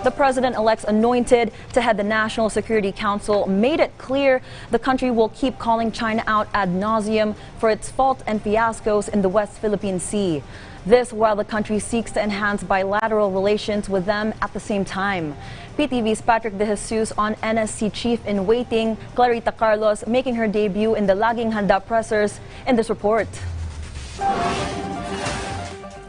The president-elect's anointed to head the National Security Council made it clear the country will keep calling China out ad nauseum for its faults and fiascos in the West Philippine Sea. This while the country seeks to enhance bilateral relations with them at the same time. PTV's Patrick De Jesus on NSC Chief-in-Waiting Clarita Carlos making her debut in the Laging Handa pressers in this report.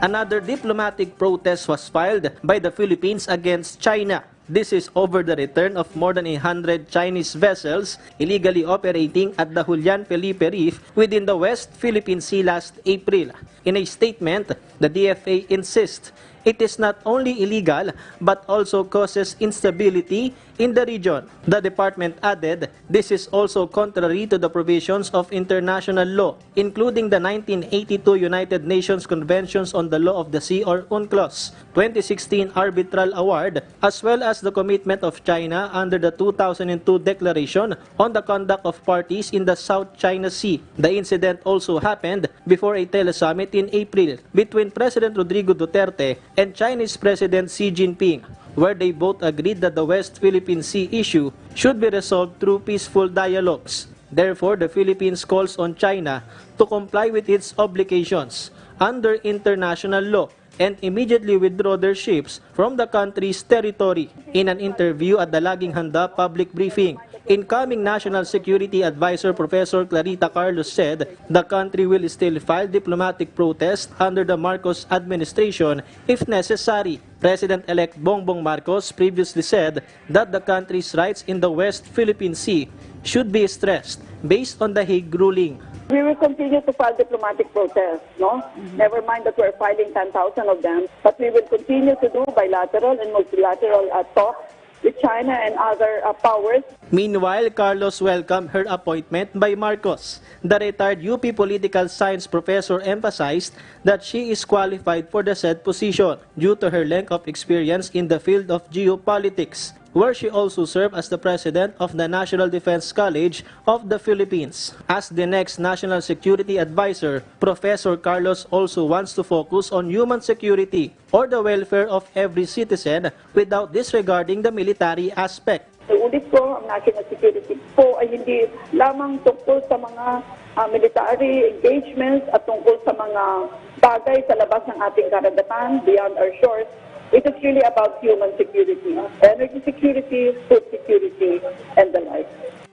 Another diplomatic protest was filed by the Philippines against China. This is over the return of more than 100 Chinese vessels illegally operating at the Julian Felipe Reef within the West Philippine Sea last April. In a statement, the DFA insists it is not only illegal but also causes instability in the region. The department added this is also contrary to the provisions of international law, including the 1982 United Nations Conventions on the Law of the Sea or UNCLOS, 2016 Arbitral Award, as well as the commitment of China under the 2002 Declaration on the Conduct of Parties in the South China Sea. The incident also happened before a telesummit in April between President Rodrigo Duterte and Chinese President Xi Jinping, where they both agreed that the West Philippine Sea issue should be resolved through peaceful dialogues. Therefore, the Philippines calls on China to comply with its obligations under international law and immediately withdraw their ships from the country's territory. In an interview at the Laging Handa public briefing, incoming National Security Advisor Professor Clarita Carlos said the country will still file diplomatic protest under the Marcos administration if necessary. President-elect Bongbong Marcos previously said that the country's rights in the West Philippine Sea should be stressed based on the Hague ruling. We will continue to file diplomatic protests, no? Never mind that we're filing 10,000 of them, but we will continue to do bilateral and multilateral talks with China and other powers. Meanwhile, Carlos welcomed her appointment by Marcos. The retired UP political science professor emphasized that she is qualified for the said position due to her length of experience in the field of geopolitics, where she also served as the president of the National Defense College of the Philippines. As the next National Security Advisor, Professor Carlos also wants to focus on human security or the welfare of every citizen without disregarding the military aspect. Ulit ko, ang national security po ay hindi lamang tungkol sa mga military engagements at tungkol sa mga bagay sa labas ng ating karagatan, beyond our shores. It is really about human security, energy security, food security, and the like.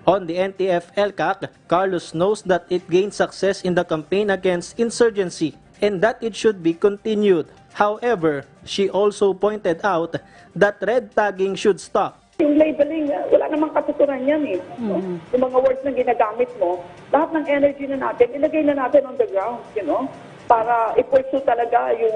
On the NTF-ELCAC, Carlos knows that it gained success in the campaign against insurgency and that it should be continued. However, she also pointed out that red tagging should stop. Yung labeling, wala namang katuturan yan eh. Yung mga words na ginagamit mo, lahat ng energy na natin, ilagay na natin on the ground, you know, para i-pursue talaga yung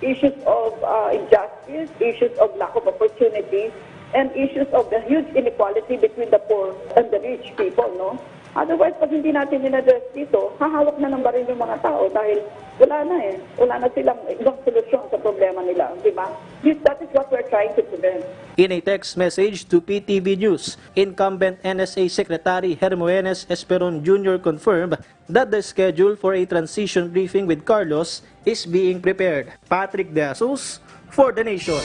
issues of injustice, issues of lack of opportunity, and issues of the huge inequality between the poor and the rich people, no? Otherwise, pag hindi natin in-address dito, hahawak na ng baril yung mga tao dahil wala na eh. Wala na silang ibang solusyon sa problema nila, di ba? That is what we're trying to prevent. In a text message to PTV News, incumbent NSA Secretary Hermogenes Esperon Jr. confirmed that the schedule for a transition briefing with Carlos is being prepared. Patrick De Jesus for The Nation.